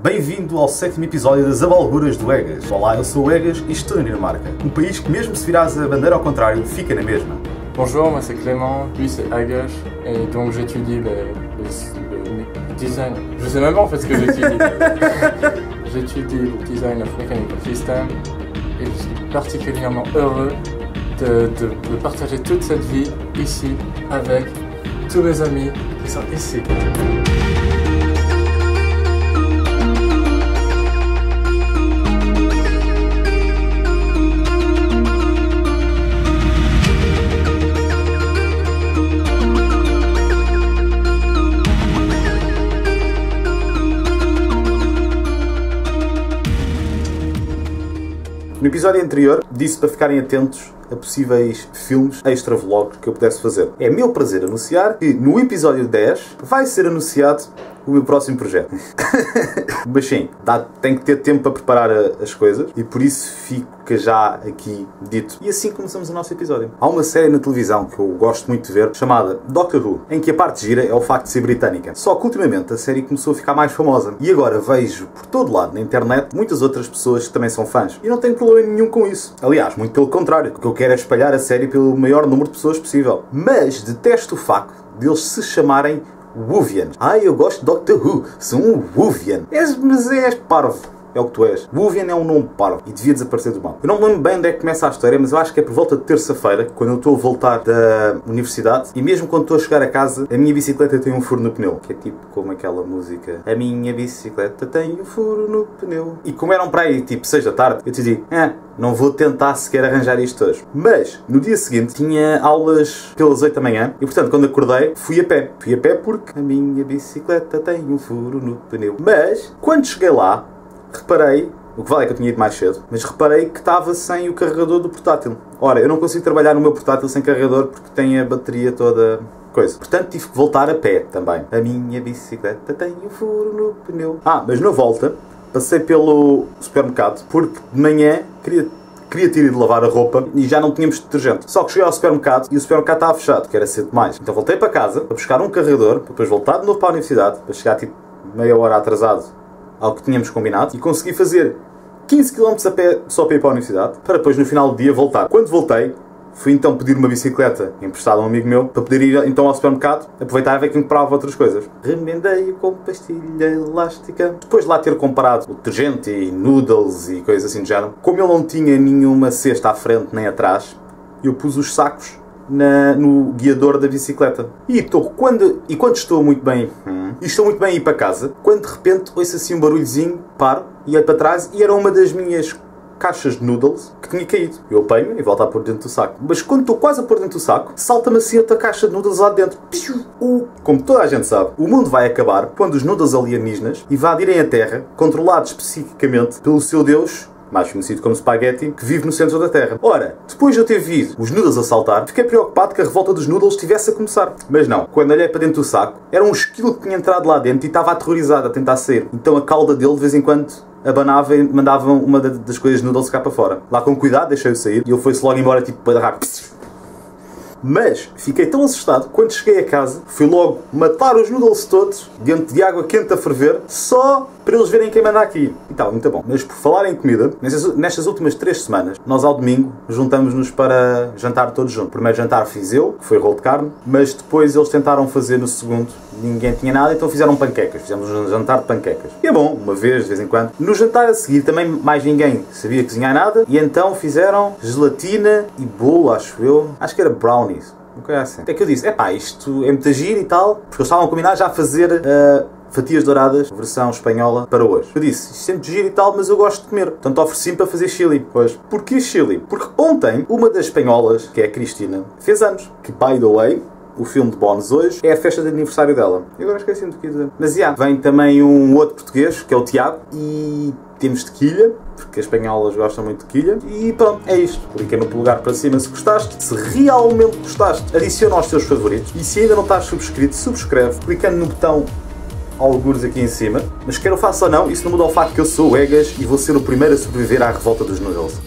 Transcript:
Bem-vindo ao 7º episódio das Avalguras do Egas. Olá, eu sou o Egas e estou na Dinamarca. Um país que, mesmo se virares a bandeira ao contrário, fica na mesma. Bonjour, moi c'est Clément, lui c'est Egas, et donc j'étudie le design. Je sais même pas en fait ce que j'étudie. J'étudie le design of mechanical system et je suis particulièrement heureux de partager toute cette vie ici avec tous mes amis qui sont ici. No episódio anterior, disse para ficarem atentos a possíveis filmes extra-vlog que eu pudesse fazer. É meu prazer anunciar que no episódio 10 vai ser anunciado o meu próximo projeto. Mas sim, tem que ter tempo para preparar as coisas e por isso fica já aqui dito. E assim começamos o nosso episódio. Há uma série na televisão que eu gosto muito de ver, chamada Doctor Who, em que a parte gira é o facto de ser britânica. Só que ultimamente a série começou a ficar mais famosa. E agora vejo por todo lado na internet muitas outras pessoas que também são fãs. E não tenho problema nenhum com isso. Aliás, muito pelo contrário. O que eu quero é espalhar a série pelo maior número de pessoas possível. Mas detesto o facto de eles se chamarem Whovian. Eu gosto de Doctor Who. Sou um Whovian. Mas és parvo. É o que tu és. Whovian é um nome parvo e devia desaparecer do mapa. Eu não me lembro bem onde é que começa a história, mas eu acho que é por volta de terça-feira, quando eu estou a voltar da universidade, e mesmo quando estou a chegar a casa, a minha bicicleta tem um furo no pneu. Que é tipo como aquela música: a minha bicicleta tem um furo no pneu. E como eram para aí tipo 6 da tarde, eu te digo: não vou tentar sequer arranjar isto hoje. Mas, no dia seguinte, tinha aulas pelas 8 da manhã e, portanto, quando acordei, fui a pé. Fui a pé porque a minha bicicleta tem um furo no pneu. Mas, quando cheguei lá, reparei, o que vale é que eu tinha ido mais cedo, mas reparei que estava sem o carregador do portátil. Ora, eu não consigo trabalhar no meu portátil sem carregador porque tem a bateria toda coisa. Portanto, tive que voltar a pé também. A minha bicicleta tem um furo no pneu. Mas na volta, passei pelo supermercado porque de manhã queria ter ido lavar a roupa e já não tínhamos detergente. Só que cheguei ao supermercado e o supermercado estava fechado, que era cedo demais. Então voltei para casa para buscar um carregador, para depois voltar de novo para a universidade, para chegar tipo meia hora atrasado ao que tínhamos combinado, e consegui fazer 15 km a pé só para ir para a universidade, para depois no final do dia voltar. Quando voltei, fui então pedir uma bicicleta emprestada a um amigo meu, para poder ir então ao supermercado, aproveitar e ver que comprava outras coisas. Remendei-o com pastilha elástica. Depois de lá ter comprado o detergente e noodles e coisas assim do género, como ele não tinha nenhuma cesta à frente nem atrás, eu pus os sacos no guiador da bicicleta. E quando estou muito bem a ir para casa, quando de repente ouço assim um barulhozinho, paro e olho para trás e era uma das minhas caixas de noodles que tinha caído. Eu apanho e volto a pôr dentro do saco. Mas quando estou quase a pôr dentro do saco, salta-me assim outra caixa de noodles lá dentro. Como toda a gente sabe, o mundo vai acabar quando os noodles alienígenas invadirem a Terra, controlados especificamente pelo seu Deus, mais conhecido como Spaghetti, que vive no centro da Terra. Ora, depois de eu ter visto os noodles a saltar, fiquei preocupado que a revolta dos noodles estivesse a começar. Mas não. Quando olhei para dentro do saco, era um esquilo que tinha entrado lá dentro e estava aterrorizado a tentar sair. Então a cauda dele, de vez em quando, abanava e mandava uma das coisas de noodles cá para fora. Lá com cuidado, deixei-o sair e ele foi-se logo embora, tipo, para rápido. Mas fiquei tão assustado, quando cheguei a casa, fui logo matar os noodles todos dentro de água quente a ferver, só para eles verem quem manda aqui. E tal, muito bom. Mas por falar em comida, nestas últimas 3 semanas, nós ao domingo juntamos-nos para jantar todos juntos. O primeiro jantar fiz eu, que foi rolo de carne, mas depois eles tentaram fazer no segundo, ninguém tinha nada, então fizeram panquecas. Fizemos um jantar de panquecas. E é bom, uma vez, de vez em quando. No jantar a seguir também mais ninguém sabia cozinhar nada, e então fizeram gelatina e bolo, acho eu. Acho que era brownies. Nunca é assim. Até que eu disse, isto é muito giro e tal, porque eles estavam a combinar já a fazer fatias douradas, versão espanhola, para hoje. Eu disse, isto é muito giro e tal, mas eu gosto de comer. Portanto ofereci-me para fazer chili. Pois, porquê chili? Porque ontem, uma das espanholas, que é a Cristina, fez anos. Que, by the way, o filme de Bones hoje é a festa de aniversário dela. Eu agora esqueci-me do que ia dizer. Mas vem também um outro português, que é o Tiago, e temos tequilha, porque as espanholas gostam muito de tequilha. E pronto, é isto. Clica no polegar para cima se gostaste. Se realmente gostaste, adiciona aos teus favoritos. E se ainda não estás subscrito, subscreve, clicando no botão algures aqui em cima. Mas quer eu faça ou não, isso não muda o facto que eu sou o Egas e vou ser o primeiro a sobreviver à revolta dos noodles.